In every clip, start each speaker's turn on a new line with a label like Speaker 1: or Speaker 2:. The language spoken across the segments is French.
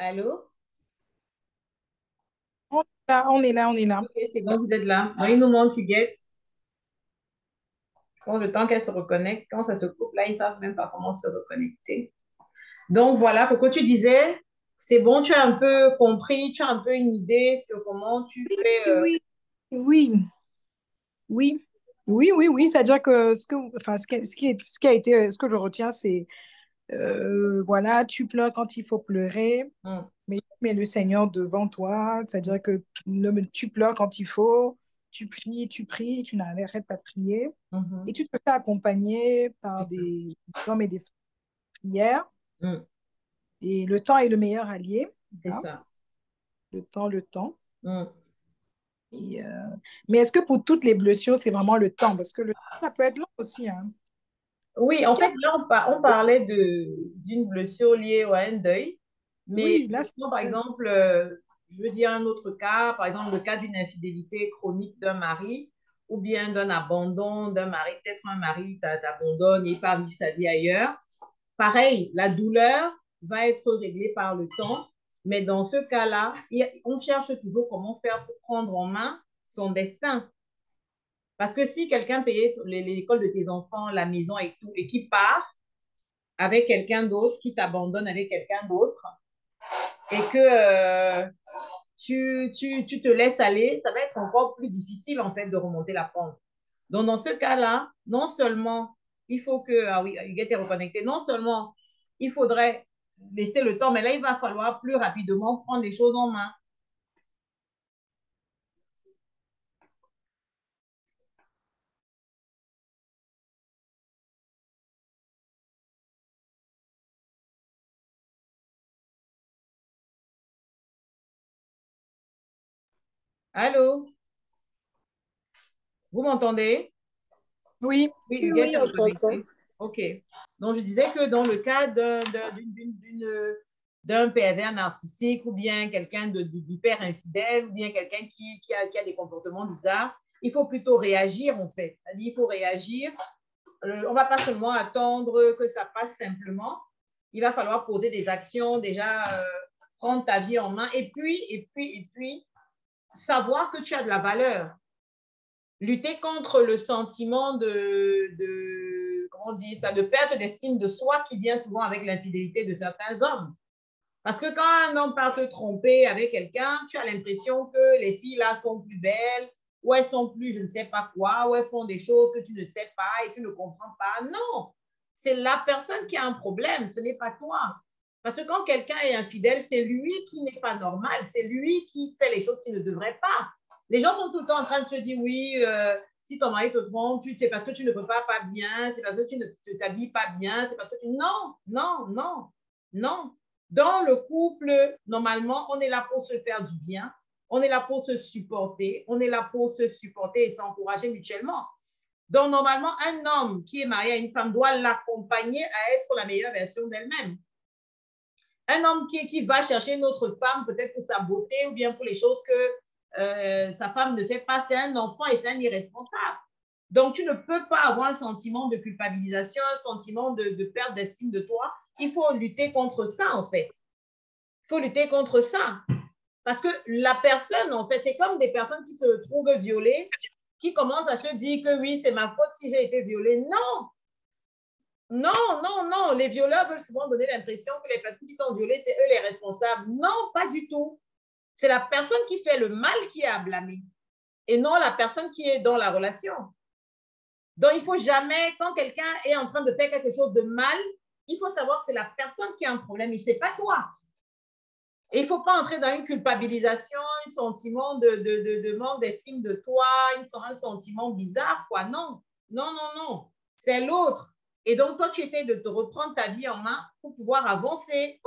Speaker 1: Allô?
Speaker 2: On est là, on est là.
Speaker 1: Ok, c'est bon, vous êtes là. Bon, il nous manque Huguette. Bon, le temps qu'elle se reconnecte, quand ça se coupe, là, ils ne savent même pas comment se reconnecter. Donc, voilà, Coco, tu disais, c'est bon, tu as un peu compris, tu as un peu une idée sur comment tu
Speaker 2: Oui,
Speaker 1: fais.
Speaker 2: oui, oui, oui, oui. C'est-à-dire que ce qui a été, ce que je retiens, c'est, voilà, tu pleures quand il faut pleurer,
Speaker 1: Hum,
Speaker 2: mais tu mets le Seigneur devant toi. C'est-à-dire que tu pleures quand il faut, tu pries, tu n'arrêtes pas de prier, et
Speaker 1: mhm,
Speaker 2: tu te fais accompagner par des hommes et des femmes de prière.
Speaker 1: hum,
Speaker 2: Et le temps est le meilleur allié,
Speaker 1: c'est
Speaker 2: hein.
Speaker 1: ça.
Speaker 2: Le temps.
Speaker 1: Hum.
Speaker 2: Et, mais est-ce que pour toutes les blessures, c'est vraiment le temps? Parce que le temps, ça peut être long aussi, hein.
Speaker 1: Oui,
Speaker 2: Est-ce
Speaker 1: en
Speaker 2: qu'il y a...
Speaker 1: fait, là, on parlait d'une blessure liée à un deuil. Mais
Speaker 2: Oui, là,
Speaker 1: par
Speaker 2: euh,
Speaker 1: exemple, je veux dire un autre cas, par exemple, le cas d'une infidélité chronique d'un mari ou bien d'un abandon d'un mari. Peut-être un mari t'abandonne et part vivre sa vie ailleurs. Pareil, la douleur va être réglée par le temps. Mais dans ce cas-là, on cherche toujours comment faire pour prendre en main son destin. Parce que si quelqu'un payait l'école de tes enfants, la maison et tout, et qui part avec quelqu'un d'autre, qui t'abandonne avec quelqu'un d'autre, et que tu te laisses aller, ça va être encore plus difficile en fait de remonter la pente. Donc dans ce cas-là, non seulement il faut que, ah oui, Huguette est reconnecté, non seulement il faudrait laisser le temps, mais là il va falloir plus rapidement prendre les choses en main. Allô? Vous m'entendez?
Speaker 2: oui,
Speaker 1: Oui,
Speaker 2: oui,
Speaker 1: Huguette
Speaker 2: oui,
Speaker 1: est
Speaker 2: on t'entend.
Speaker 1: reconnectée. OK. Donc, je disais que dans le cas d'un pervers narcissique ou bien quelqu'un d'hyper infidèle ou bien quelqu'un qui a des comportements bizarres, il faut plutôt réagir en fait. C'est-à-dire, il faut réagir. On ne va pas seulement attendre que ça passe simplement. Il va falloir poser des actions, déjà prendre ta vie en main et puis, savoir que tu as de la valeur, lutter contre le sentiment comment dire ça, de perte d'estime de soi qui vient souvent avec l'infidélité de certains hommes. Parce que quand un homme part te tromper avec quelqu'un, tu as l'impression que les filles là sont plus belles, ou elles sont plus je ne sais pas quoi, ou elles font des choses que tu ne sais pas et tu ne comprends pas. Non, c'est la personne qui a un problème, ce n'est pas toi. Parce que quand quelqu'un est infidèle, c'est lui qui n'est pas normal, c'est lui qui fait les choses qu'il ne devrait pas. Les gens sont tout le temps en train de se dire oui, si ton mari te trompe, c'est parce que tu ne peux pas bien, c'est parce que tu ne t'habilles pas bien, c'est parce que tu... Non, non, non, non. Dans le couple, normalement, on est là pour se faire du bien, on est là pour se supporter, on est là pour se supporter et s'encourager mutuellement. Donc, normalement, un homme qui est marié à une femme doit l'accompagner à être la meilleure version d'elle-même. Un homme qui va chercher une autre femme, peut-être pour sa beauté ou bien pour les choses que sa femme ne fait pas, c'est un enfant et c'est un irresponsable. Donc, tu ne peux pas avoir un sentiment de culpabilisation, un sentiment de perte d'estime de toi. Il faut lutter contre ça, en fait. Il faut lutter contre ça. Parce que la personne, en fait, c'est comme des personnes qui se trouvent violées, qui commencent à se dire que oui, c'est ma faute si j'ai été violée. Non, non, non, non. Les violeurs veulent souvent donner l'impression que les personnes qui sont violées, c'est eux les responsables. Non, pas du tout. C'est la personne qui fait le mal qui est à blâmer et non la personne qui est dans la relation. Donc, il ne faut jamais, quand quelqu'un est en train de faire quelque chose de mal, il faut savoir que c'est la personne qui a un problème et ce n'est pas toi. Et il ne faut pas entrer dans une culpabilisation, un sentiment de manque d'estime de toi, un sentiment bizarre, quoi. Non, non, non, non. C'est l'autre. Et donc, toi, tu essaies de te reprendre ta vie en main pour pouvoir avancer.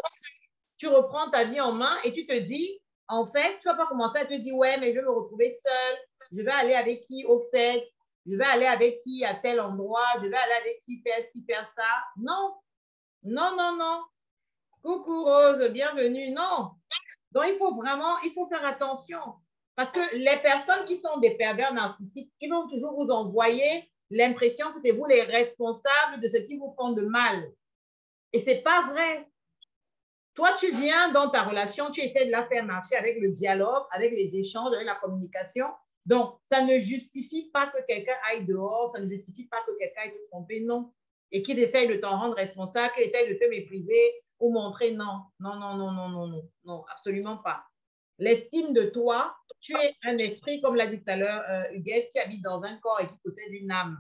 Speaker 1: Tu reprends ta vie en main et tu te dis, en fait, tu ne vas pas commencer à te dire, ouais, mais je vais me retrouver seule. Je vais aller avec qui au fait? Je vais aller avec qui à tel endroit? Je vais aller avec qui faire ci, faire ça? Non, non, non, non. Coucou Rose, bienvenue. Non, donc, il faut faire attention. Parce que les personnes qui sont des pervers narcissiques, ils vont toujours vous envoyer l'impression que c'est vous les responsables de ce qui vous font de mal. Et ce n'est pas vrai. Toi, tu viens dans ta relation, tu essaies de la faire marcher avec le dialogue, avec les échanges, avec la communication. Donc, ça ne justifie pas que quelqu'un aille dehors, ça ne justifie pas que quelqu'un aille te tromper, non. Et qu'il essaye de t'en rendre responsable, qu'il essaye de te mépriser ou montrer non. Non, non, non, non, non, non, non, absolument pas. L'estime de toi, tu es un esprit, comme l'a dit tout à l'heure Huguette, qui habite dans un corps et qui possède une âme.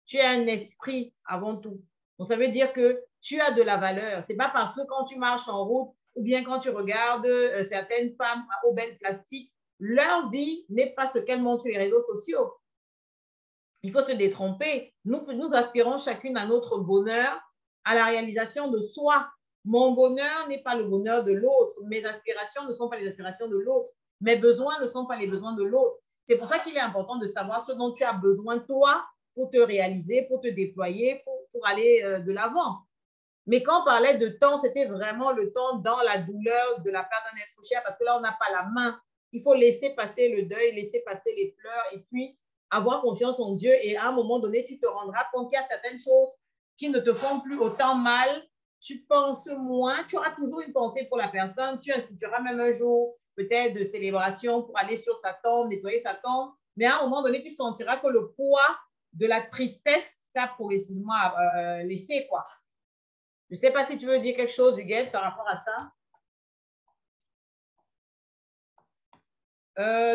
Speaker 1: Tu es un esprit avant tout. Donc, ça veut dire que tu as de la valeur. Ce n'est pas parce que quand tu marches en route ou bien quand tu regardes certaines femmes aux belles plastiques, leur vie n'est pas ce qu'elles montrent sur les réseaux sociaux. Il faut se détromper. Nous aspirons chacune à notre bonheur, à la réalisation de soi. Mon bonheur n'est pas le bonheur de l'autre. Mes aspirations ne sont pas les aspirations de l'autre. Mes besoins ne sont pas les besoins de l'autre. C'est pour ça qu'il est important de savoir ce dont tu as besoin toi pour te réaliser, pour te déployer, pour aller de l'avant. Mais quand on parlait de temps, c'était vraiment le temps dans la douleur de la perte d'un être cher, parce que là, on n'a pas la main. Il faut laisser passer le deuil, laisser passer les pleurs, et puis avoir confiance en Dieu. Et à un moment donné, tu te rendras compte qu'il y a certaines choses qui ne te font plus autant mal. Tu penses moins, tu auras toujours une pensée pour la personne. Tu institueras même un jour peut-être de célébration pour aller sur sa tombe, nettoyer sa tombe. Mais à un moment donné, tu sentiras que le poids de la tristesse t'a progressivement laissé, quoi. Je ne sais pas si tu veux dire quelque chose, Huguette, par rapport à ça.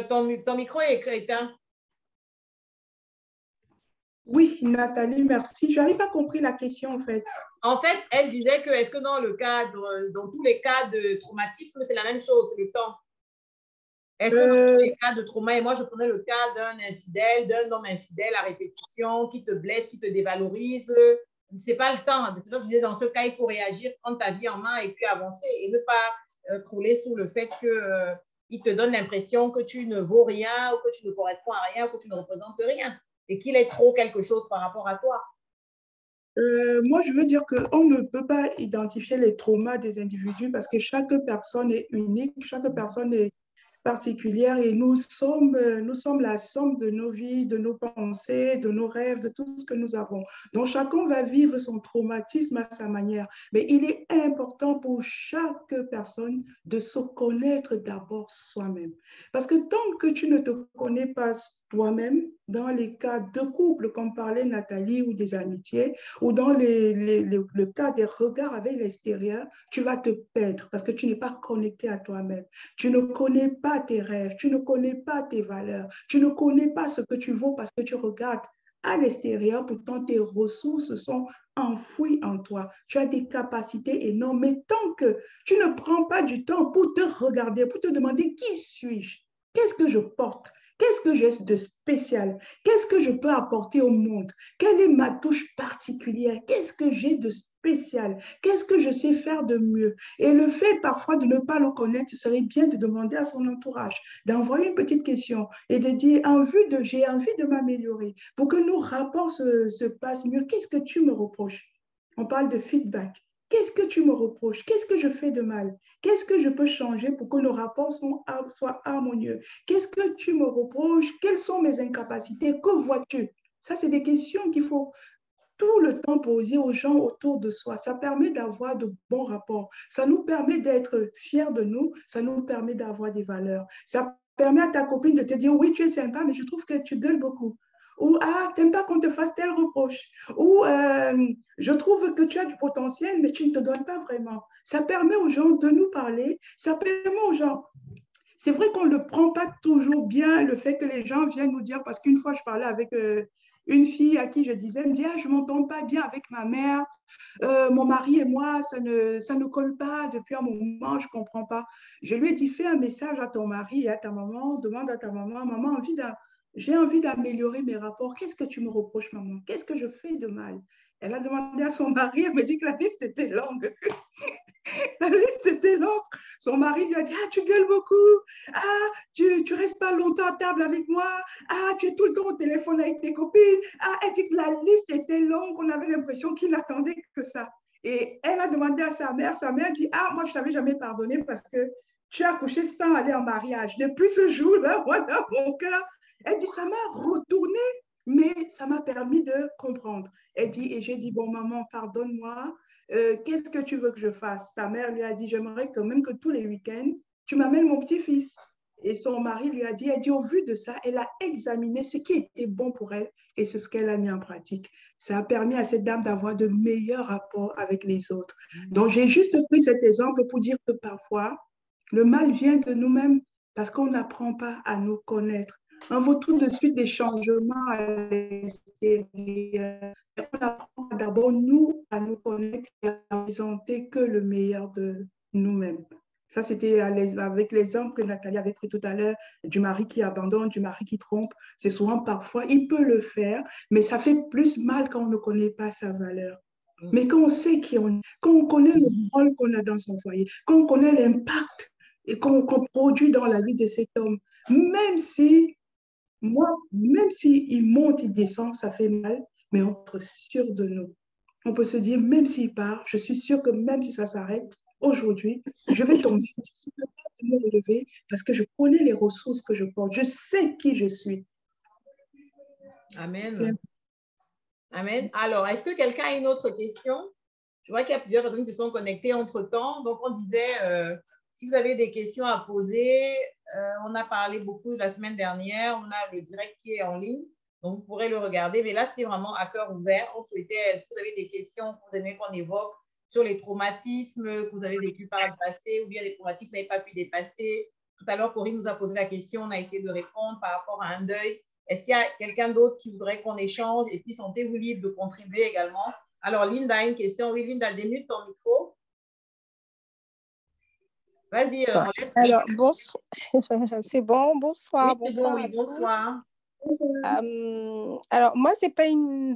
Speaker 1: Ton micro est éteint.
Speaker 2: Oui, Nathalie, merci. Je n'avais pas compris la question, en fait.
Speaker 1: En fait, elle disait que est-ce que dans tous les cas de traumatisme, c'est la même chose, c'est le temps. Est-ce que dans tous les cas de trauma, et moi je prenais le cas d'un infidèle, d'un homme infidèle à répétition, qui te blesse, qui te dévalorise, c'est pas le temps. C'est ça que je disais, dans ce cas, il faut réagir, prendre ta vie en main et puis avancer et ne pas crouler sous le fait qu'il te donne l'impression que tu ne vaux rien ou que tu ne corresponds à rien ou que tu ne représentes rien et qu'il est trop quelque chose par rapport à toi.
Speaker 2: Moi, je veux dire qu'on ne peut pas identifier les traumas des individus parce que chaque personne est unique, chaque personne est particulière et nous sommes la somme de nos vies, de nos pensées, de nos rêves, de tout ce que nous avons. Donc, chacun va vivre son traumatisme à sa manière. Mais il est important pour chaque personne de se connaître d'abord soi-même. Parce que tant que tu ne te connais pas toi-même, dans les cas de couple, comme parlait Nathalie, ou des amitiés, ou dans le cas des regards avec l'extérieur, tu vas te perdre parce que tu n'es pas connecté à toi-même. Tu ne connais pas tes rêves, tu ne connais pas tes valeurs, tu ne connais pas ce que tu vaux parce que tu regardes à l'extérieur, pourtant tes ressources sont enfouies en toi. Tu as des capacités énormes, mais tant que tu ne prends pas du temps pour te regarder, pour te demander qui suis-je, qu'est-ce que je porte, qu'est-ce que j'ai de spécial, qu'est-ce que je peux apporter au monde, quelle est ma touche particulière, qu'est-ce que j'ai de spécial, qu'est-ce que je sais faire de mieux. Et le fait parfois de ne pas le connaître, ce serait bien de demander à son entourage, d'envoyer une petite question et de dire, j'ai envie de m'améliorer pour que nos rapports se passent mieux. Qu'est-ce que tu me reproches? On parle de feedback. Qu'est-ce que tu me reproches? Qu'est-ce que je fais de mal? Qu'est-ce que je peux changer pour que nos rapports soient harmonieux? Qu'est-ce que tu me reproches? Quelles sont mes incapacités? Que vois-tu? Ça, c'est des questions qu'il faut tout le temps poser aux gens autour de soi. Ça permet d'avoir de bons rapports. Ça nous permet d'être fiers de nous. Ça nous permet d'avoir des valeurs. Ça permet à ta copine de te dire, oui, tu es sympa, mais je trouve que tu gueules beaucoup. Ou, ah, t'aimes pas qu'on te fasse tel reproche. Ou, je trouve que tu as du potentiel, mais tu ne te donnes pas vraiment. Ça permet aux gens de nous parler. Ça permet aux gens c'est vrai qu'on ne le prend pas toujours bien, le fait que les gens viennent nous dire, parce qu'une fois, je parlais avec une fille à qui je disais, elle me dit, ah, je ne m'entends pas bien avec ma mère, mon mari et moi, ça ne colle pas depuis un moment, je ne comprends pas. Je lui ai dit, fais un message à ton mari et à ta maman, demande à ta maman, maman, j'ai envie d'améliorer mes rapports, qu'est-ce que tu me reproches, maman? Qu'est-ce que je fais de mal? Elle a demandé à son mari, elle me dit que la liste était longue. La liste était longue. Son mari lui a dit, ah, tu gueules beaucoup. Ah, tu restes pas longtemps à table avec moi. Ah, tu es tout le temps au téléphone avec tes copines. Ah, elle dit que la liste était longue. On avait l'impression qu'il n'attendait que ça. Et elle a demandé à sa mère. Sa mère dit, ah, moi, je t'avais jamais pardonné parce que tu as couché sans aller en mariage. Depuis ce jour-là, voilà mon cœur. Elle dit, ça m'a retourné, mais ça m'a permis de comprendre. Elle dit, et j'ai dit, bon, maman, pardonne-moi. Qu'est-ce que tu veux que je fasse? Sa mère lui a dit, j'aimerais quand même que tous les week-ends, tu m'amènes mon petit-fils. Et son mari lui a dit, elle dit, au vu de ça, elle a examiné ce qui était bon pour elle et c'est ce qu'elle a mis en pratique. Ça a permis à cette dame d'avoir de meilleurs rapports avec les autres. Donc, j'ai juste pris cet exemple pour dire que parfois, le mal vient de nous-mêmes parce qu'on n'apprend pas à nous connaître. On veut tout de suite des changements à l'extérieur. On apprend d'abord, nous, à nous connaître et à présenter que le meilleur de nous-mêmes. Ça, c'était avec l'exemple que Nathalie avait pris tout à l'heure du mari qui abandonne, du mari qui trompe. C'est souvent parfois, il peut le faire, mais ça fait plus mal quand on ne connaît pas sa valeur. Mais quand on sait qui on est, quand on connaît le rôle qu'on a dans son foyer, quand on connaît l'impact et qu'on produit dans la vie de cet homme, même si il monte, il descend, ça fait mal, mais on peut être sûr de nous. On peut se dire, même s'il part, je suis sûr que même si ça s'arrête, aujourd'hui, je vais tomber, je suis capable de me relever parce que je connais les ressources que je porte, je sais qui je suis.
Speaker 1: Amen. Amen. Alors, est-ce que quelqu'un a une autre question? Je vois qu'il y a plusieurs personnes qui se sont connectées entre-temps. Donc, on disait, si vous avez des questions à poser, on a parlé beaucoup la semaine dernière, on a le direct qui est en ligne, donc vous pourrez le regarder. Mais là, c'était vraiment à cœur ouvert. On souhaitait, si vous avez des questions que vous aimez qu'on évoque sur les traumatismes que vous avez vécu par le passé ou bien des traumatismes que vous n'avez pas pu dépasser. Tout à l'heure, Corinne nous a posé la question, on a essayé de répondre par rapport à un deuil. Est-ce qu'il y a quelqu'un d'autre qui voudrait qu'on échange? Et puis, sentez-vous libre de contribuer également. Alors, Linda a une question. Oui, Linda, démute ton micro. Vas-y, enlève.
Speaker 3: Alors, bonsoir. C'est bon, bonsoir.
Speaker 1: Oui, c'est bon, oui, bonsoir.
Speaker 3: Alors, moi, c'est pas une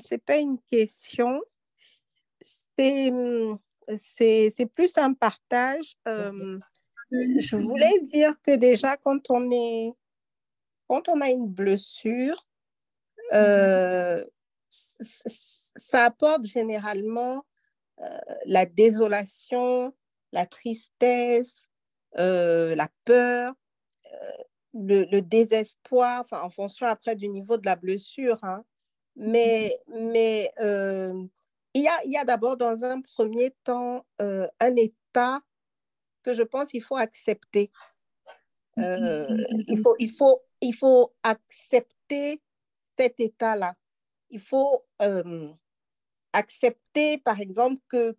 Speaker 3: question. C'est plus un partage. Je voulais dire que déjà, quand on a une blessure, ça apporte généralement la désolation, la tristesse, la peur, le désespoir, enfin, en fonction après du niveau de la blessure. Hein. Mais il y a d'abord dans un premier temps un état que je pense qu'il faut accepter. Il faut accepter cet état-là. Il faut accepter, par exemple, que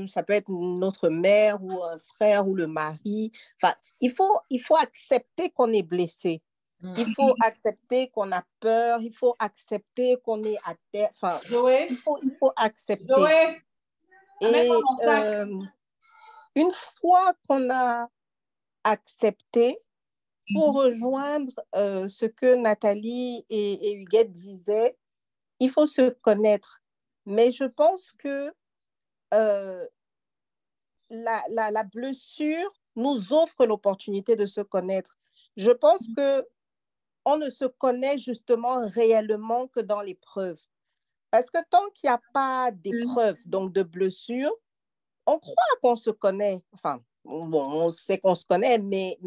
Speaker 3: ça peut être notre mère ou un frère ou le mari. Enfin, il faut accepter qu'on est blessé. Il faut accepter qu'on a peur. Il faut accepter qu'on est à terre. Enfin, il faut accepter. Et une fois qu'on a accepté, pour rejoindre ce que Nathalie et Huguette disaient, il faut se connaître. Mais je pense que la blessure nous offre l'opportunité de se connaître. Je pense qu'on ne se connaît justement réellement que dans l'épreuve. Parce que tant qu'il n'y a pas d'épreuve, donc de blessure, on croit qu'on se connaît. Enfin, bon, on sait qu'on se connaît, mais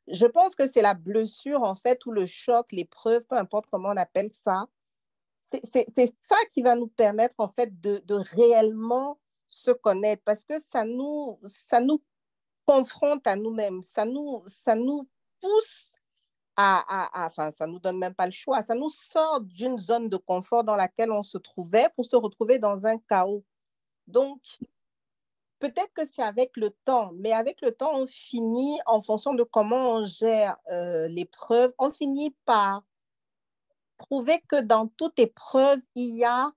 Speaker 3: je pense que c'est la blessure, en fait, ou le choc, l'épreuve, peu importe comment on appelle ça, c'est ça qui va nous permettre, en fait, de réellement se connaître parce que ça nous confronte à nous-mêmes, ça nous pousse enfin, ça ne nous donne même pas le choix, ça nous sort d'une zone de confort dans laquelle on se trouvait pour se retrouver dans un chaos. Donc, peut-être que c'est avec le temps, mais avec le temps, on finit, en fonction de comment on gère l'épreuve, on finit par prouver que dans toute épreuve, il y a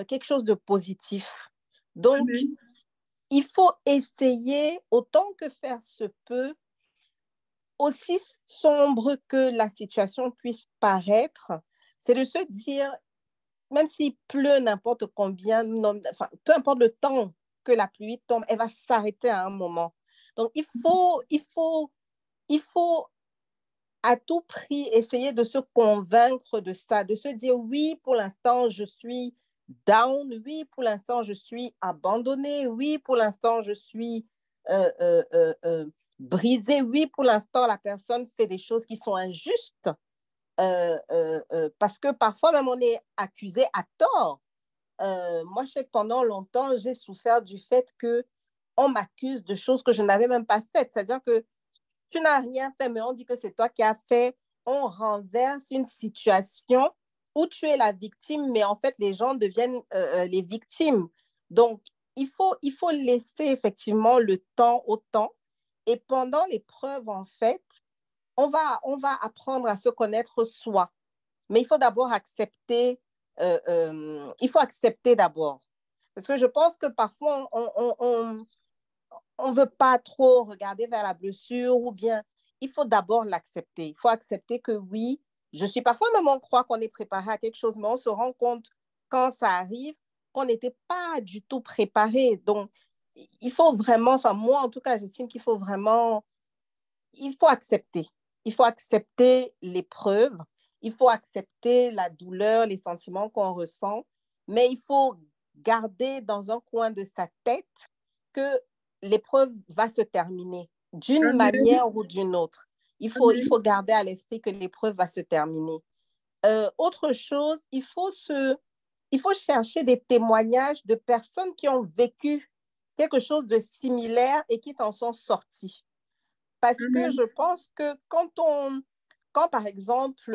Speaker 3: quelque chose de positif. Donc, il faut essayer, autant que faire se peut, aussi sombre que la situation puisse paraître, c'est de se dire, même s'il pleut n'importe combien, enfin, peu importe le temps que la pluie tombe, elle va s'arrêter à un moment. Donc, il faut à tout prix essayer de se convaincre de ça, de se dire oui, pour l'instant, je suis down, oui, pour l'instant, je suis abandonnée, oui, pour l'instant, je suis brisée, oui, pour l'instant, la personne fait des choses qui sont injustes, parce que parfois même on est accusé à tort moi, je sais que pendant longtemps, j'ai souffert du fait qu'on m'accuse de choses que je n'avais même pas faites. C'est-à-dire que tu n'as rien fait, mais on dit que c'est toi qui as fait. On renverse une situation où tu es la victime, mais en fait, les gens deviennent les victimes. Donc, il faut laisser effectivement le temps au temps. Et pendant l'épreuve, en fait, on va apprendre à se connaître soi. Mais il faut d'abord accepter, il faut accepter d'abord. Parce que je pense que parfois, on veut pas trop regarder vers la blessure ou bien il faut d'abord l'accepter. Il faut accepter que oui, je suis parfois même on croit qu'on est préparé à quelque chose, mais on se rend compte quand ça arrive qu'on n'était pas du tout préparé. Donc, il faut vraiment, enfin moi en tout cas, j'estime qu'il faut vraiment, il faut accepter. Il faut accepter l'épreuve, il faut accepter la douleur, les sentiments qu'on ressent, mais il faut garder dans un coin de sa tête que l'épreuve va se terminer d'une
Speaker 2: Amen.
Speaker 3: manière ou d'une autre. Il
Speaker 2: Amen.
Speaker 3: faut garder à l'esprit que l'épreuve va se terminer. Autre chose, il faut chercher des témoignages de personnes qui ont vécu quelque chose de similaire et qui s'en sont sorties. Parce que
Speaker 2: Amen.
Speaker 3: je pense que quand par exemple,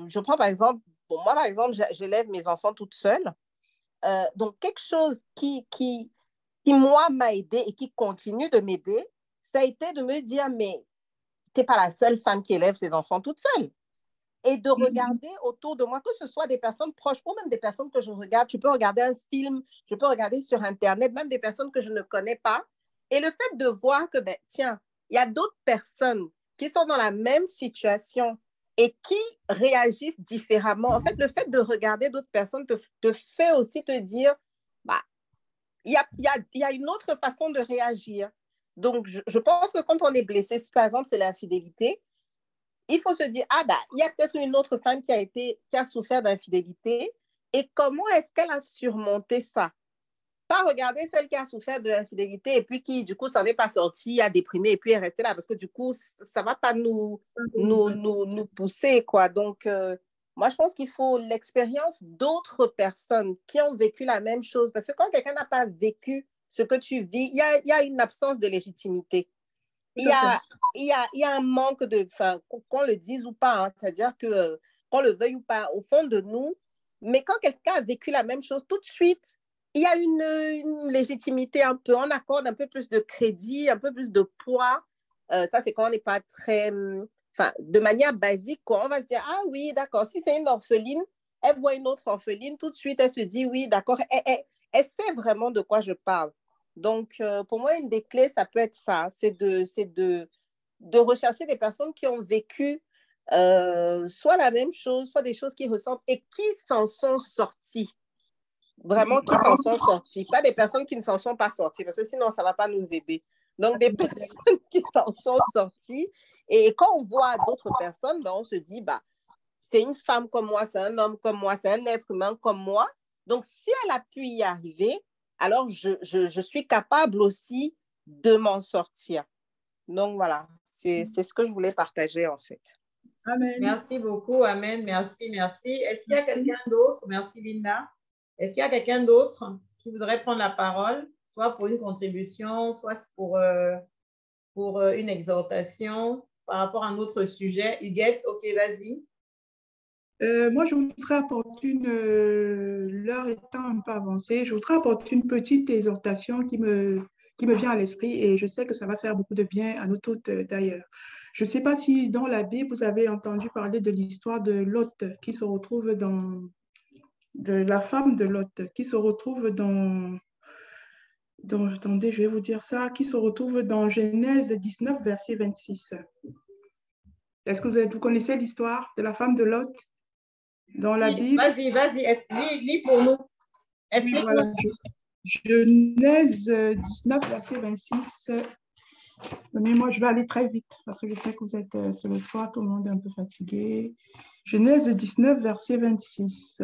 Speaker 3: je prends par exemple, bon, moi par exemple, j'élève mes enfants toute seule. Donc, quelque chose qui moi, m'a aidé et qui continue de m'aider, ça a été de me dire, mais tu n'es pas la seule femme qui élève ses enfants toute seule. Et de regarder autour de moi, que ce soit des personnes proches ou même des personnes que je regarde. Tu peux regarder un film, je peux regarder sur Internet, même des personnes que je ne connais pas. Et le fait de voir que, ben, tiens, il y a d'autres personnes qui sont dans la même situation et qui réagissent différemment. En fait, le fait de regarder d'autres personnes te fait aussi te dire, bah, il y a une autre façon de réagir. Donc, je pense que quand on est blessé, si par exemple c'est l'infidélité, il faut se dire, ah bah, il y a peut-être une autre femme qui a souffert d'infidélité et comment est-ce qu'elle a surmonté ça? Pas regarder celle qui a souffert de l'infidélité et puis qui, du coup, s'en est pas sortie, a déprimé et puis est restée là parce que du coup, ça va pas nous pousser, quoi. Donc, moi, je pense qu'il faut l'expérience d'autres personnes qui ont vécu la même chose parce que quand quelqu'un n'a pas vécu ce que tu vis, il y a une absence de légitimité.
Speaker 2: Tout à fait.
Speaker 3: Il y a un manque de, enfin, qu'on le dise ou pas, hein, c'est-à-dire que qu'on le veuille ou pas, au fond de nous, mais quand quelqu'un a vécu la même chose, tout de suite, il y a une légitimité un peu, on accorde un peu plus de crédit, un peu plus de poids. Ça, c'est quand on n'est pas très, enfin, de manière basique, quoi. On va se dire, ah oui, d'accord, si c'est une orpheline, elle voit une autre orpheline, tout de suite, elle se dit, oui, d'accord, elle sait vraiment de quoi je parle. Donc, pour moi, une des clés, ça peut être ça, de rechercher des personnes qui ont vécu soit la même chose, soit des choses qui ressemblent et qui s'en sont sorties. Vraiment qui s'en sont sorties. Pas des personnes qui ne s'en sont pas sorties, parce que sinon, ça ne va pas nous aider. Donc, des personnes qui s'en sont sorties. Et quand on voit d'autres personnes, ben, on se dit, bah, c'est une femme comme moi, c'est un homme comme moi, c'est un être humain comme moi. Donc, si elle a pu y arriver, alors je suis capable aussi de m'en sortir. Donc, voilà, c'est ce que je voulais partager en fait.
Speaker 2: Amen.
Speaker 1: Merci beaucoup. Amen. Merci, merci. Est-ce qu'il y a quelqu'un
Speaker 2: Merci.
Speaker 1: d'autre? Merci, Linda. Est-ce qu'il y a quelqu'un d'autre qui voudrait prendre la parole, soit pour une contribution, soit pour une exhortation par rapport à notre sujet? Huguette, OK, vas-y.
Speaker 2: Moi, je voudrais apporter l'heure étant un peu avancée, je voudrais apporter une petite exhortation qui me vient à l'esprit et je sais que ça va faire beaucoup de bien à nous toutes d'ailleurs. Je ne sais pas si dans la Bible, vous avez entendu parler de l'histoire de Lot qui se retrouve de la femme de Lot qui se retrouve attendez, je vais vous dire ça, qui se retrouve dans Genèse 19, verset 26. Est-ce que vous connaissez l'histoire de la femme de Lot dans la
Speaker 1: Oui,
Speaker 2: Bible?
Speaker 1: vas-y, vas-y. Lis pour nous.
Speaker 2: Oui, voilà.
Speaker 1: Explique-nous.
Speaker 2: Genèse 19, verset 26. Mais moi, je vais aller très vite parce que je sais que vous êtes sur le soir, tout le monde est un peu fatigué. Genèse 19, verset 26.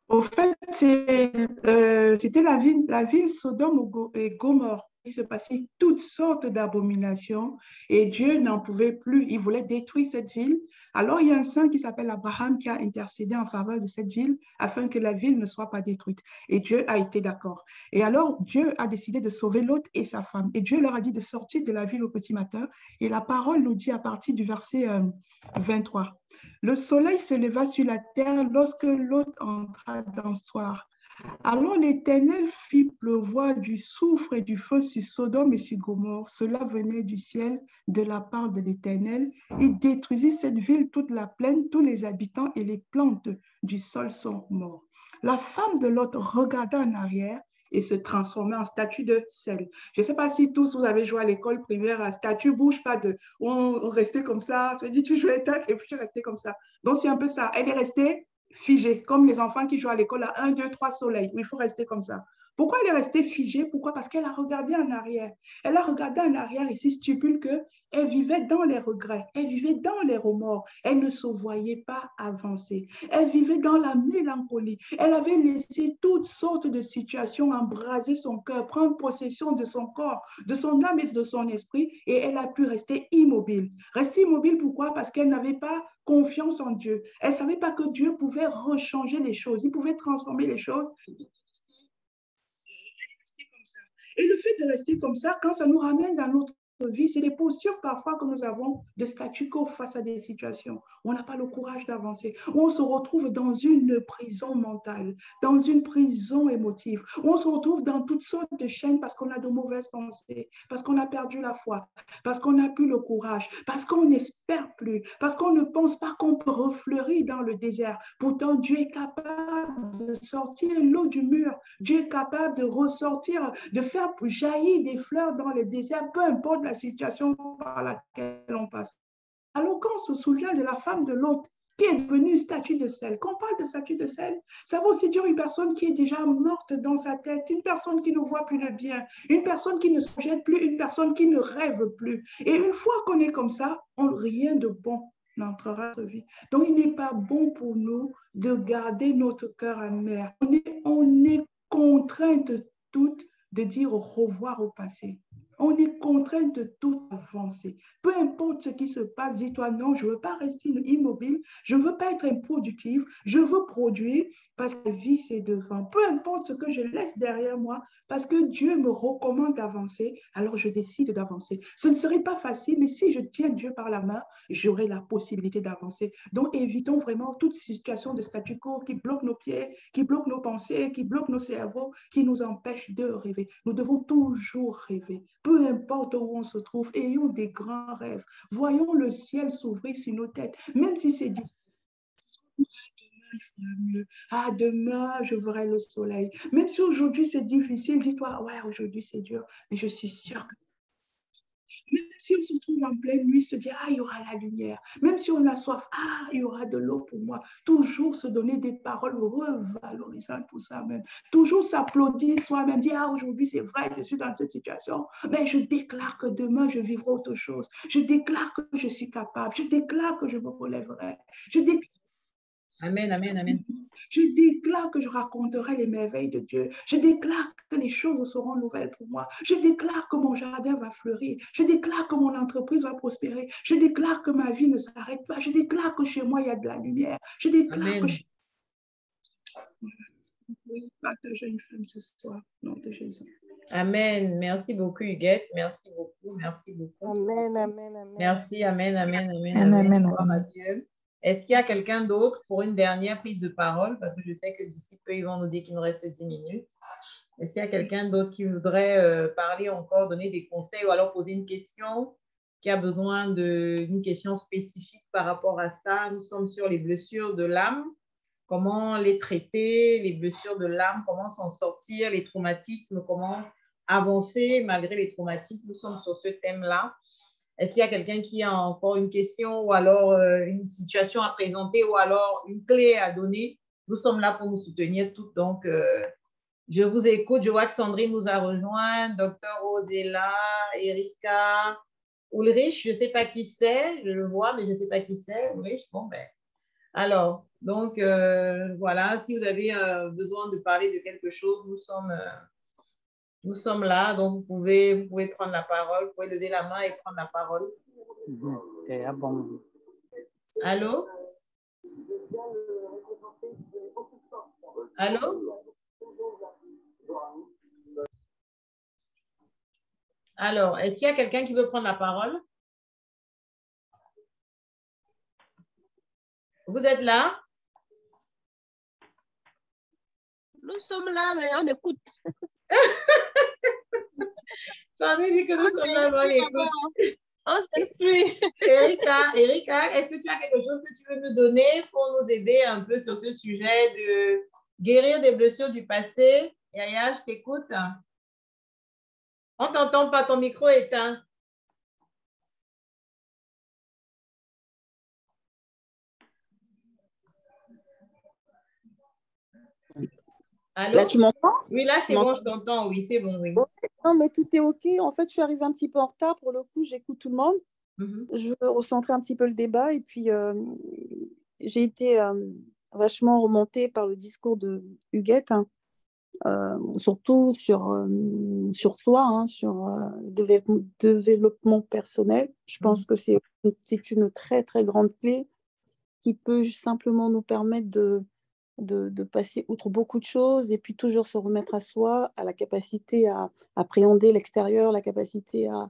Speaker 2: Au fait, c'était la ville Sodome et Gomorrhe. se passait toutes sortes d'abominations et Dieu n'en pouvait plus. Il voulait détruire cette ville. Alors, il y a un saint qui s'appelle Abraham qui a intercédé en faveur de cette ville afin que la ville ne soit pas détruite. Et Dieu a été d'accord. Et alors, Dieu a décidé de sauver Lot et sa femme. Et Dieu leur a dit de sortir de la ville au petit matin. Et la parole nous dit à partir du verset 23. Le soleil se leva sur la terre lorsque Lot entra dans le soir. Alors l'Éternel fit pleuvoir du soufre et du feu sur Sodome et sur Gomorrhe. Cela venait du ciel de la part de l'Éternel. Il détruisit cette ville, toute la plaine, tous les habitants et les plantes du sol sont morts. La femme de Lot regarda en arrière et se transforma en statue de sel. Je ne sais pas si tous vous avez joué à l'école primaire, à statue, bouge pas de, on restait comme ça, tu me dis, tu jouais tac et puis tu restais comme ça. Donc c'est un peu ça. Elle est restée figée, comme les enfants qui jouent à l'école à 1, 2, 3 soleils, où il faut rester comme ça. Pourquoi elle est restée figée? Pourquoi? Parce qu'elle a regardé en arrière. Elle a regardé en arrière et stipule qu'elle vivait dans les regrets, elle vivait dans les remords, elle ne se voyait pas avancer. Elle vivait dans la mélancolie. Elle avait laissé toutes sortes de situations embraser son cœur, prendre possession de son corps, de son âme et de son esprit, et elle a pu rester immobile. Rester immobile, pourquoi? Parce qu'elle n'avait pas confiance en Dieu. Elle ne savait pas que Dieu pouvait rechanger les choses, il pouvait transformer les choses. Et le fait de rester comme ça, quand ça nous ramène dans notre vie, c'est des postures parfois que nous avons de statu quo face à des situations où on n'a pas le courage d'avancer, où on se retrouve dans une prison mentale, dans une prison émotive, où on se retrouve dans toutes sortes de chaînes parce qu'on a de mauvaises pensées, parce qu'on a perdu la foi, parce qu'on n'a plus le courage, parce qu'on n'espère plus, parce qu'on ne pense pas qu'on peut refleurir dans le désert. Pourtant, Dieu est capable de sortir l'eau du mur. Dieu est capable de ressortir, de faire jaillir des fleurs dans le désert, peu importe la situation par laquelle on passe. Alors quand on se souvient de la femme de l'autre qui est devenue une statue de sel, quand on parle de statue de sel, ça veut aussi dire une personne qui est déjà morte dans sa tête, une personne qui ne voit plus le bien, une personne qui ne se jette plus, une personne qui ne rêve plus. Et une fois qu'on est comme ça, rien de bon n'entrera dans notre vie. Donc, il n'est pas bon pour nous de garder notre cœur amer. On est contrainte toutes de dire au revoir au passé. On est contraint de tout avancer. Peu importe ce qui se passe, dis-toi non, je ne veux pas rester immobile, je ne veux pas être improductive, je veux produire parce que la vie, c'est devant. Peu importe ce que je laisse derrière moi, parce que Dieu me recommande d'avancer, alors je décide d'avancer. Ce ne serait pas facile, mais si je tiens Dieu par la main, j'aurai la possibilité d'avancer. Donc, évitons vraiment toute situation de statu quo qui bloque nos pieds, qui bloque nos pensées, qui bloque nos cerveaux, qui nous empêche de rêver. Nous devons toujours rêver. Peu importe où on se trouve, ayons des grands rêves. Voyons le ciel s'ouvrir sur nos têtes, même si c'est difficile. Il fera mieux. Ah, demain, je verrai le soleil. Même si aujourd'hui c'est difficile, dis-toi, ouais, aujourd'hui c'est dur, mais je suis sûre que même si on se trouve en pleine nuit, se dire, ah, il y aura la lumière. Même si on a soif, ah, il y aura de l'eau pour moi. Toujours se donner des paroles revalorisantes pour ça même. Toujours s'applaudir soi-même, dire, ah, aujourd'hui c'est vrai, je suis dans cette situation, mais je déclare que demain je vivrai autre chose. Je déclare que je suis capable. Je déclare que je me relèverai. Je déclare
Speaker 1: Amen, amen, amen.
Speaker 2: Je déclare que je raconterai les merveilles de Dieu. Je déclare que les choses seront nouvelles pour moi. Je déclare que mon jardin va fleurir. Je déclare que mon entreprise va prospérer. Je déclare que ma vie ne s'arrête pas. Je déclare que chez moi, il y a de la lumière. Je déclare que chez moi, oui, partager une femme ce soir, au nom de Jésus.
Speaker 1: Amen. Merci beaucoup, Huguette. Merci beaucoup. Merci beaucoup.
Speaker 3: Amen, amen, amen.
Speaker 1: Merci. Amen, amen, amen.
Speaker 4: Amen,
Speaker 1: Amen.
Speaker 4: amen,
Speaker 1: Gloire à
Speaker 4: amen.
Speaker 1: Dieu. Est-ce qu'il y a quelqu'un d'autre pour une dernière prise de parole? Parce que je sais que d'ici peu, ils vont nous dire qu'il nous reste 10 minutes. Est-ce qu'il y a quelqu'un d'autre qui voudrait parler encore, donner des conseils ou alors poser une question, qui a besoin d'une question spécifique par rapport à ça? Nous sommes sur les blessures de l'âme. Comment les traiter, les blessures de l'âme, comment s'en sortir, les traumatismes, comment avancer malgré les traumatismes. Nous sommes sur ce thème-là. Est-ce qu'il y a quelqu'un qui a encore une question ou alors une situation à présenter ou alors une clé à donner? Nous sommes là pour nous soutenir toutes. Donc, je vous écoute. Je vois que Sandrine nous a rejoint, Docteur Rosella, Erika, Ulrich, je ne sais pas qui c'est. Je le vois, mais je ne sais pas qui c'est. Ulrich, bon, ben. Alors, donc, voilà, si vous avez besoin de parler de quelque chose, nous sommes Nous sommes là, donc vous pouvez prendre la parole, vous pouvez lever la main et prendre la parole. Allô? Allô? Alors, est-ce qu'il y a quelqu'un qui veut prendre la parole? Vous êtes là?
Speaker 4: Nous sommes là, mais on écoute.
Speaker 1: Ça veut dire que nous sommes là, on écoute.
Speaker 4: On s'exprime.
Speaker 1: Erika, est-ce que tu as quelque chose que tu veux nous donner pour nous aider un peu sur ce sujet de guérir des blessures du passé? Yaya, je t'écoute. On ne t'entend pas, ton micro est éteint. Allô?
Speaker 3: Là, tu m'entends?
Speaker 1: Oui, là, c'est bon, je t'entends. Oui, c'est bon, oui.
Speaker 3: Non, mais tout est OK. En fait, je suis arrivée un petit peu en retard. Pour le coup, j'écoute tout le monde. Je veux recentrer un petit peu le débat. Et puis, j'ai été vachement remontée par le discours de Huguette, hein, surtout sur toi, hein, sur le développement personnel. Je pense que c'est une très, très grande clé qui peut simplement nous permettre de passer outre beaucoup de choses et puis toujours se remettre à soi, à la capacité à appréhender l'extérieur, la capacité à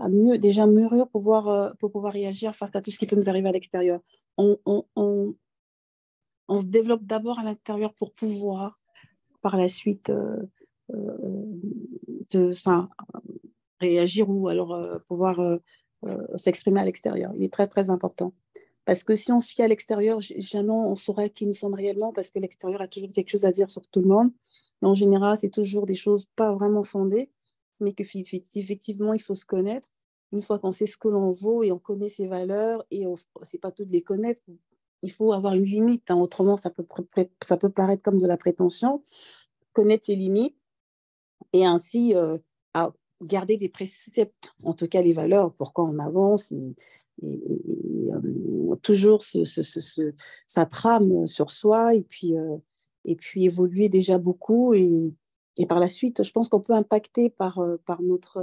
Speaker 3: mieux déjà mûrir pour pouvoir réagir face à tout ce qui peut nous arriver à l'extérieur. On se développe d'abord à l'intérieur pour pouvoir par la suite réagir ou alors pouvoir s'exprimer à l'extérieur. Il est très très important. Parce que si on se fie à l'extérieur, jamais on saura qui nous sommes réellement, parce que l'extérieur a toujours quelque chose à dire sur tout le monde. Et en général, c'est toujours des choses pas vraiment fondées, mais que effectivement, il faut se connaître. Une fois qu'on sait ce que l'on vaut et on connaît ses valeurs, et c'est pas tout de les connaître, il faut avoir une limite, hein. Autrement, ça peut paraître comme de la prétention. Connaître ses limites et ainsi à garder des préceptes, en tout cas les valeurs, pour quand on avance toujours ça trame sur soi et puis évoluer déjà beaucoup et par la suite, je pense qu'on peut impacter par notre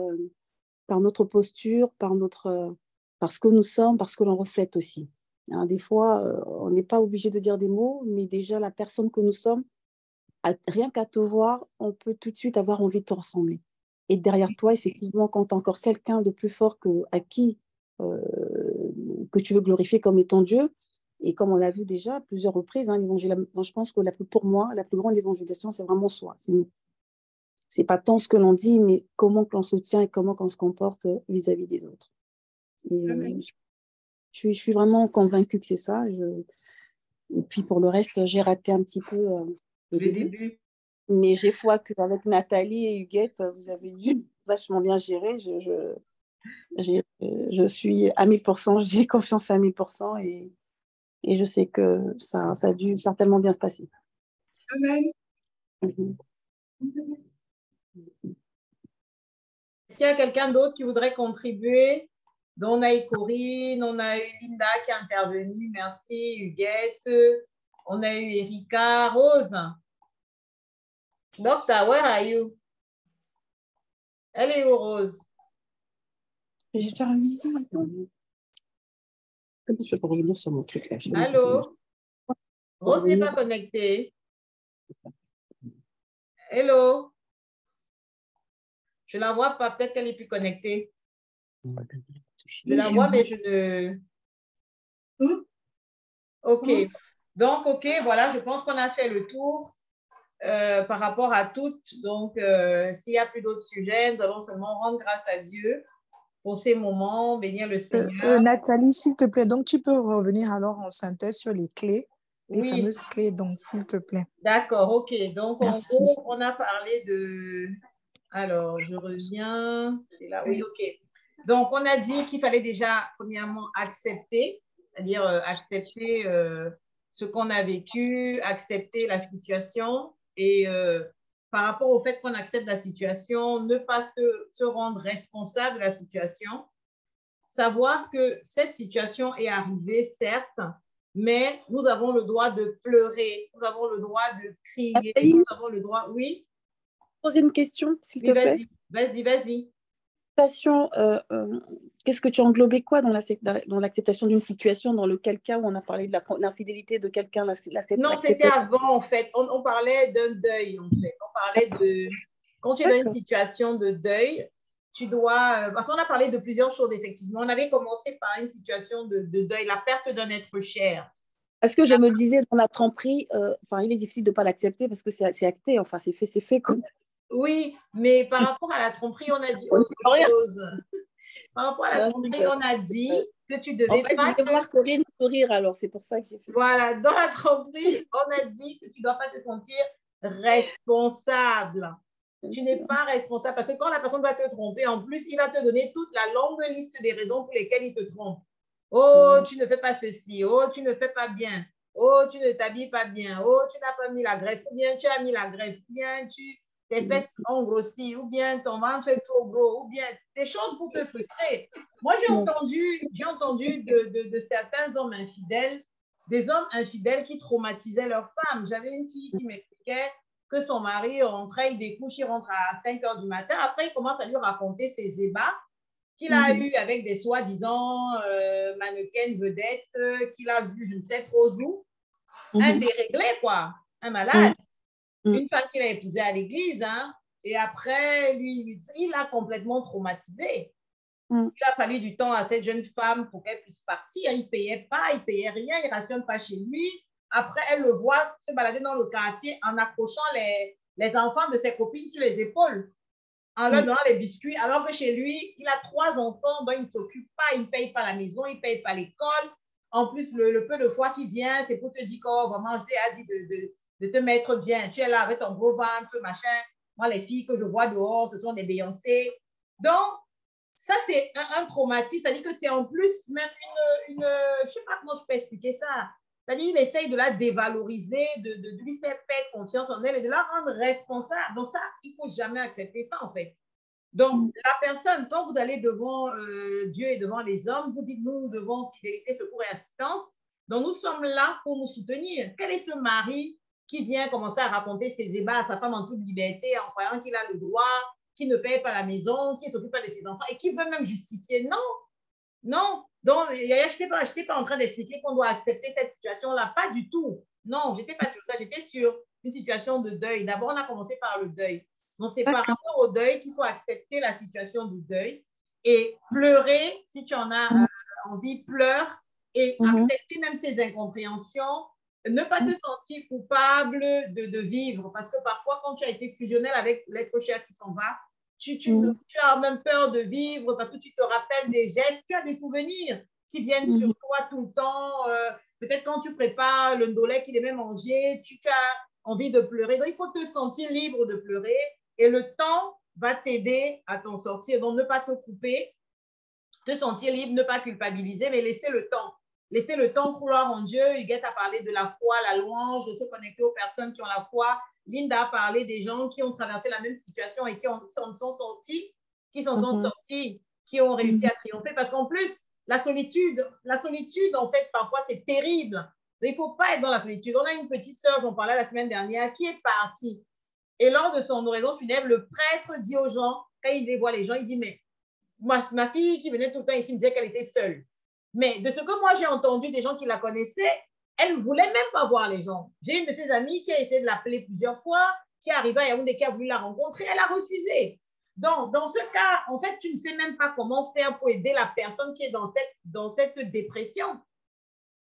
Speaker 3: posture, par ce que nous sommes, par ce que l'on reflète aussi. Hein, des fois, on n'est pas obligé de dire des mots, mais déjà la personne que nous sommes, rien qu'à te voir, on peut tout de suite avoir envie de te ressembler. Et derrière toi, effectivement, quand tu as encore quelqu'un de plus fort que tu veux glorifier comme étant Dieu, et comme on l'a vu déjà à plusieurs reprises, hein, je pense que pour moi, la plus grande évangélisation, c'est vraiment soi. C'est pas tant ce que l'on dit, mais comment l'on se tient et comment on se comporte vis-à-vis des autres. Et je suis vraiment convaincue que c'est ça. Et puis pour le reste, j'ai raté un petit peu le début. Mais j'ai foi qu'avec Nathalie et Huguette, vous avez dû vachement bien gérer. Je suis à 1000%, j'ai confiance à 1000% et je sais que ça a dû certainement bien se passer.
Speaker 2: Amen.
Speaker 1: Est-ce qu'il y a quelqu'un d'autre qui voudrait contribuer? Donc, on a eu Corinne, on a eu Linda qui est intervenue, merci, Huguette, on a eu Erika, Rose. Doctor, where are you? Elle est où, Rose?
Speaker 3: J'étais en visite. Comment je peux revenir sur mon truc là?
Speaker 1: Allô? Rose n'est pas connectée. Hello? Je la vois pas, peut-être qu'elle est plus connectée. Je la vois, mais je ne... OK. Donc, OK, voilà, je pense qu'on a fait le tour par rapport à toutes. Donc, s'il n'y a plus d'autres sujets, nous allons seulement rendre grâce à Dieu pour ces moments, bénir le Seigneur.
Speaker 5: Nathalie, s'il te plaît, donc tu peux revenir alors en synthèse sur les clés, les
Speaker 1: Oui.
Speaker 5: fameuses clés, donc s'il te plaît.
Speaker 1: D'accord, OK. Donc, en
Speaker 5: Merci.
Speaker 1: gros, on a parlé de... Alors, je reviens. C'est là, oui, OK. Donc, on a dit qu'il fallait déjà, premièrement, accepter, c'est-à-dire accepter ce qu'on a vécu, accepter la situation et par rapport au fait qu'on accepte la situation, ne pas se rendre responsable de la situation, savoir que cette situation est arrivée, certes, mais nous avons le droit de pleurer, nous avons le droit de crier, nous avons le droit, oui.
Speaker 6: poser une question, s'il
Speaker 1: Oui,
Speaker 6: te plaît?
Speaker 1: vas-y.
Speaker 6: Acceptation, qu'est-ce que tu englobais quoi dans l'acceptation d'une situation, dans lequel cas où on a parlé de l'infidélité de quelqu'un,
Speaker 1: Non, c'était avant, en fait. On parlait d'un deuil, en fait. On parlait de... Quand tu es dans une situation de deuil, tu dois... Parce qu'on a parlé de plusieurs choses, effectivement. On avait commencé par une situation de deuil, la perte d'un être cher.
Speaker 6: Parce que je me disais, dans la tromperie, il est difficile de ne pas l'accepter parce que c'est acté, enfin, c'est fait. Quoi.
Speaker 1: Oui, mais par rapport à la tromperie, on a dit autre chose. Par rapport à la tromperie, on a dit que tu devais
Speaker 6: pas... je voulais voir Corinne sourire, alors c'est pour ça que j'ai fait
Speaker 1: ça. Voilà, dans la tromperie, on a dit que tu ne dois pas te sentir responsable. Tu n'es pas responsable parce que quand la personne va te tromper, en plus, il va te donner toute la longue liste des raisons pour lesquelles il te trompe. Oh, tu ne fais pas ceci. Oh, tu ne fais pas bien. Oh, tu ne t'habilles pas bien. Oh, tu n'as pas mis la graisse. Ou bien tu as mis la graisse. Ou bien tes fesses ont grossi. Ou bien ton ventre est trop gros. Ou bien des choses pour te frustrer. Moi, j'ai entendu de certains hommes infidèles, des hommes infidèles qui traumatisaient leurs femmes. J'avais une fille qui m'expliquait que son mari rentrait, il découche, il rentre à 5 heures du matin. Après, il commence à lui raconter ses ébats qu'il a eu avec des soi-disant mannequins vedettes, qu'il a vu je ne sais trop où. Un déréglé, quoi. Un malade. Une femme qu'il a épousée à l'église. Hein. Et après, lui, il a complètement traumatisé. Il a fallu du temps à cette jeune femme pour qu'elle puisse partir. Il ne payait pas, il ne payait rien, il ne rationne pas chez lui. Après, elle le voit se balader dans le quartier en accrochant les enfants de ses copines sur les épaules, en leur donnant les biscuits, alors que chez lui, il a 3 enfants dont il ne s'occupe pas, il ne paye pas la maison, il ne paye pas l'école. En plus, le peu de fois qu'il vient, c'est pour te dire qu'on va manger, a dit de te mettre bien. Tu es là avec ton gros ventre, machin. Moi, les filles que je vois dehors, ce sont des Beyoncé. Donc, ça, c'est un traumatisme. C'est-à-dire que c'est en plus même je ne sais pas comment je peux expliquer ça. C'est-à-dire qu'il essaye de la dévaloriser, de lui faire perdre confiance en elle et de la rendre responsable. Donc ça, il ne faut jamais accepter ça, en fait. Donc, la personne, quand vous allez devant Dieu et devant les hommes, vous dites, nous devons fidélité, secours et assistance. Donc, nous sommes là pour nous soutenir. Quel est ce mari qui vient commencer à raconter ses ébats à sa femme en toute liberté, en croyant qu'il a le droit, qui ne paye pas la maison, qui ne s'occupe pas de ses enfants et qui veut même justifier? Non, non. Donc, Yaya, je n'étais pas en train d'expliquer qu'on doit accepter cette situation-là. Pas du tout. Non, je n'étais pas sur ça. J'étais sur une situation de deuil. D'abord, on a commencé par le deuil. Donc, c'est par rapport au deuil qu'il faut accepter la situation du deuil et pleurer. Si tu en as envie, pleure et accepter même ces incompréhensions. Ne pas te sentir coupable de vivre parce que parfois, quand tu as été fusionnel avec l'être cher qui s'en va, tu as même peur de vivre parce que tu te rappelles des gestes, tu as des souvenirs qui viennent sur toi tout le temps. Peut-être quand tu prépares le ndolé qu'il est même mangé, tu as envie de pleurer. Donc, il faut te sentir libre de pleurer et le temps va t'aider à t'en sortir. Donc, ne pas te couper, te sentir libre, ne pas culpabiliser, mais laisser le temps. Laisser le temps croire en Dieu. Huguette a parlé de la foi, la louange, se connecter aux personnes qui ont la foi. Linda a parlé des gens qui ont traversé la même situation et qui s'en sont sortis, qui ont réussi à triompher. Parce qu'en plus, la solitude, en fait, parfois, c'est terrible. Mais il ne faut pas être dans la solitude. On a une petite sœur, j'en parlais la semaine dernière, qui est partie. Et lors de son oraison funèbre, le prêtre dit aux gens, quand il voit les gens, il dit, mais ma fille qui venait tout le temps ici me disait qu'elle était seule. Mais de ce que moi j'ai entendu des gens qui la connaissaient, elle ne voulait même pas voir les gens. J'ai une de ses amies qui a essayé de l'appeler plusieurs fois, qui est arrivée à Yaoundé, qui a voulu la rencontrer, elle a refusé. Donc, dans ce cas, en fait, tu ne sais même pas comment faire pour aider la personne qui est dans cette dépression.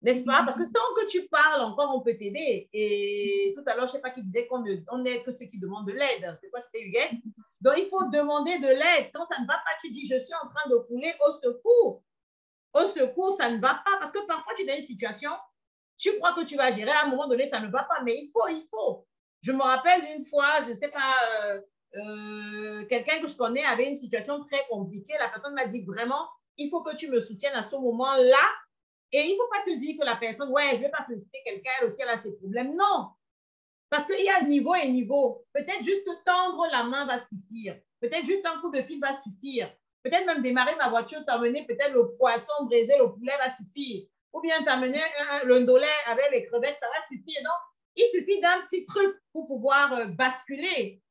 Speaker 1: N'est-ce pas? Parce que tant que tu parles encore, on peut t'aider. Et tout à l'heure, je ne sais pas qui disait qu'on n'aide que ceux qui demandent de l'aide. C'est quoi, c'était Huguette? Donc, il faut demander de l'aide. Quand ça ne va pas, tu dis, je suis en train de couler, au secours. Au secours, ça ne va pas. Parce que parfois, tu es dans une situation, tu crois que tu vas gérer, à un moment donné, ça ne va pas. Mais il faut. Je me rappelle une fois, je ne sais pas, quelqu'un que je connais avait une situation très compliquée. La personne m'a dit vraiment, il faut que tu me soutiennes à ce moment-là. Et il ne faut pas te dire que la personne, ouais, je ne vais pas féliciter quelqu'un, elle aussi, elle a ses problèmes. Non. Parce qu'il y a niveau et niveau. Peut-être juste tendre la main va suffire. Peut-être juste un coup de fil va suffire. Peut-être même démarrer ma voiture, t'amener peut-être le poisson braisé, le poulet va suffire. Ou bien t'amener le ndolé avec les crevettes, ça va suffire. Donc, il suffit d'un petit truc pour pouvoir basculer.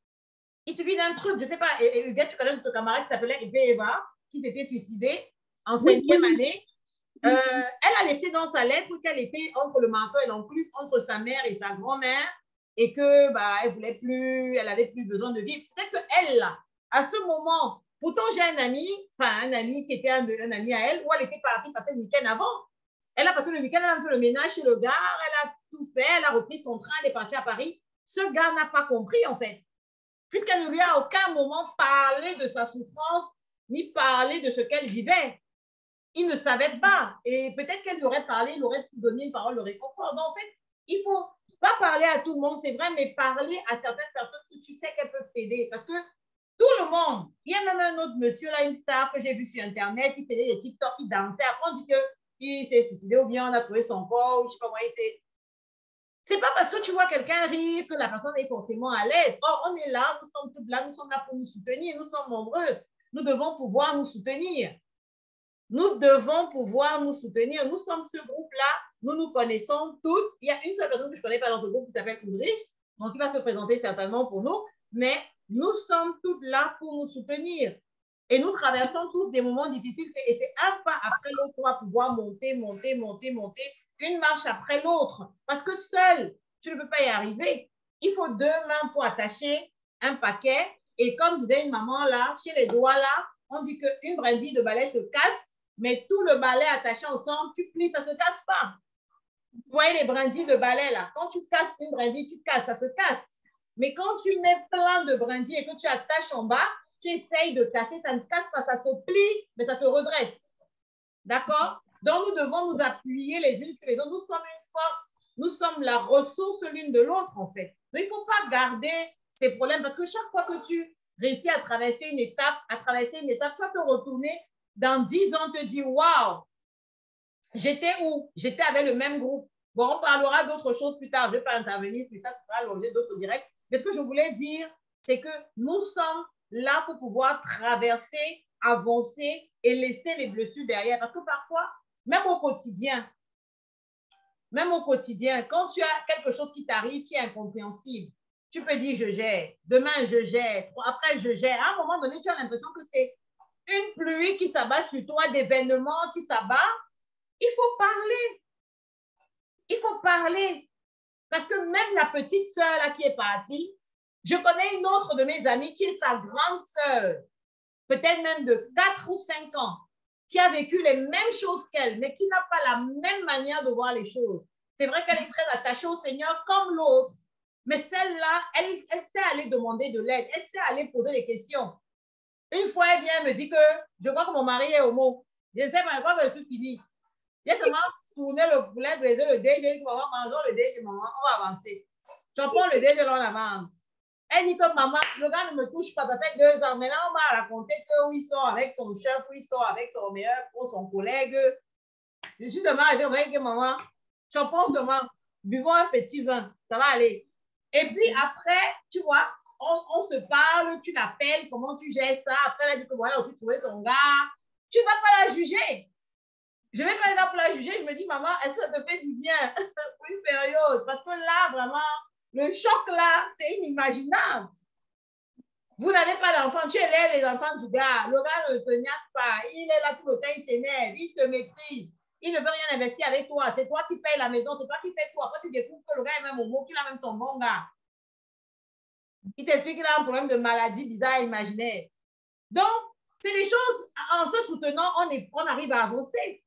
Speaker 1: Il suffit d'un truc, je ne sais pas, et Huguette, tu connais notre camarade qui s'appelait Eva, qui s'était suicidée en 5e année. Elle a laissé dans sa lettre qu'elle était entre le marteau et l'enclume, entre sa mère et sa grand-mère, et que elle voulait plus, elle avait plus besoin de vivre. Peut-être qu'elle, là, à ce moment, pourtant j'ai un ami qui était un ami à elle, où elle était partie passer le week-end avant. Elle a passé le week-end, elle a fait le ménage chez le gars, elle a tout fait, elle a repris son train, elle est partie à Paris. Ce gars n'a pas compris, en fait, puisqu'elle ne lui a à aucun moment parlé de sa souffrance, ni parlé de ce qu'elle vivait. Il ne savait pas. Et peut-être qu'elle lui aurait parlé, il aurait donné une parole de réconfort. Donc, en fait, il ne faut pas parler à tout le monde, c'est vrai, mais parler à certaines personnes que tu sais qu'elles peuvent t'aider. Parce que tout le monde, il y a même un autre monsieur, là, une star que j'ai vu sur Internet, il faisait des TikTok, il dansait. Après, on dit qu'il s'est suicidé ou bien on a trouvé son corps, ou je ne sais pas moi, il s'est... C'est pas parce que tu vois quelqu'un rire que la personne est forcément à l'aise. Or, on est là, nous sommes toutes là, nous sommes là pour nous soutenir, nous sommes nombreuses. Nous devons pouvoir nous soutenir. Nous devons pouvoir nous soutenir. Nous sommes ce groupe-là, nous nous connaissons toutes. Il y a une seule personne que je ne connais pas dans ce groupe qui s'appelle Ulrich, donc il va se présenter certainement pour nous, mais nous sommes toutes là pour nous soutenir. Et nous traversons tous des moments difficiles et c'est un pas après l'autre qu'on va pouvoir monter, une marche après l'autre. Parce que seul, tu ne peux pas y arriver. Il faut 2 mains pour attacher un paquet. Et comme disait une maman là, chez les doigts là, on dit qu'une brindille de balai se casse, mais tout le balai attaché ensemble, tu plies, ça ne se casse pas. Vous voyez les brindilles de balai là, quand tu casses une brindille, tu casses, ça se casse. Mais quand tu mets plein de brindilles et que tu attaches en bas, tu essayes de casser, ça ne casse pas, ça se plie, mais ça se redresse. D'accord? Donc, nous devons nous appuyer les unes sur les autres. Nous sommes une force, nous sommes la ressource l'une de l'autre, en fait. Mais il ne faut pas garder ces problèmes parce que chaque fois que tu réussis à traverser une étape, tu vas te retourner dans 10 ans, te dire, waouh, j'étais où? J'étais avec le même groupe. Bon, on parlera d'autres choses plus tard. Je ne vais pas intervenir sur ça, ce sera l'objet d'autres directs. Mais ce que je voulais dire, c'est que nous sommes là pour pouvoir traverser, avancer et laisser les blessures derrière. Parce que parfois, même au quotidien, quand tu as quelque chose qui t'arrive qui est incompréhensible, tu peux dire je gère, demain je gère, après je gère. À un moment donné, tu as l'impression que c'est une pluie qui s'abat sur toi, d'événements qui s'abattent. Il faut parler. Il faut parler. Parce que même la petite sœur là qui est partie, je connais une autre de mes amies qui est sa grande sœur, peut-être même de 4 ou 5 ans, qui a vécu les mêmes choses qu'elle, mais qui n'a pas la même manière de voir les choses. C'est vrai qu'elle est très attachée au Seigneur comme l'autre, mais celle-là, elle sait aller demander de l'aide, elle sait aller poser des questions. Une fois, elle vient, elle me dit que je crois que mon mari est homo. Je ne sais pas, je crois que je suis finie. J'ai seulement tourné le poulet, brisé le dé, j'ai dit, maman, mangeons le dé chez maman, on va avancer. Je prends le dé, je l'en avance. Elle dit que maman, le gars ne me touche pas, ça fait 2 ans. Maintenant, on m'a raconté qu'il sort avec son chef, il sort avec son meilleur ou son collègue. Je suis seulement allée, voyez que maman, je prends seulement, buvons un petit vin, ça va aller. Et puis après, tu vois, on se parle, tu l'appelles, comment tu gères ça. Après, elle a dit que voilà, tu trouvais son gars. Tu ne vas pas la juger. Je ne vais pas être là pour la juger. Je me dis, maman, est-ce que ça te fait du bien pour une période? Parce que là, vraiment, le choc là, c'est inimaginable. Vous n'avez pas d'enfant, tu élèves les enfants du gars. Le gars ne te niaque pas. Il est là tout le temps, il s'énerve, il te méprise. Il ne veut rien investir avec toi. C'est toi qui payes la maison, c'est toi qui fais tout. Après, tu découvres que le gars est même homo, qu'il a même son bon gars. Il t'explique qu'il a un problème de maladie bizarre et imaginaire. Donc, c'est des choses, en se soutenant, on arrive à avancer.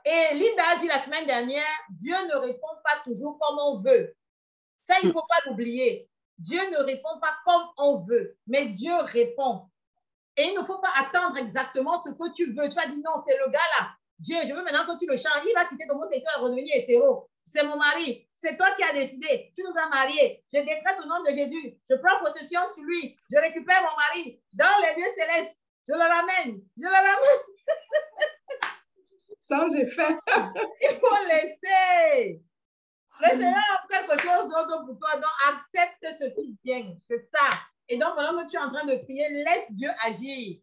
Speaker 1: Et Linda a dit la semaine dernière, Dieu ne répond pas toujours comme on veut. Ça, il ne faut pas l'oublier. Dieu ne répond pas comme on veut, mais Dieu répond. Et il ne faut pas attendre exactement ce que tu veux. Tu vas dire, non, c'est le gars là. Dieu, je veux maintenant que tu le changes. Il va quitter l'homosexuel et redevenir hétéro. C'est mon mari. C'est toi qui as décidé. Tu nous as mariés. Je décrète au nom de Jésus. Je prends possession sur lui. Je récupère mon mari dans les lieux célestes. Je le ramène. Je le ramène.
Speaker 2: Sans effet.
Speaker 1: Il faut laisser. Le Seigneur a quelque chose d'autre pour toi. Donc, accepte ce qui vient. C'est ça. Et donc, pendant que tu es en train de prier, laisse Dieu agir.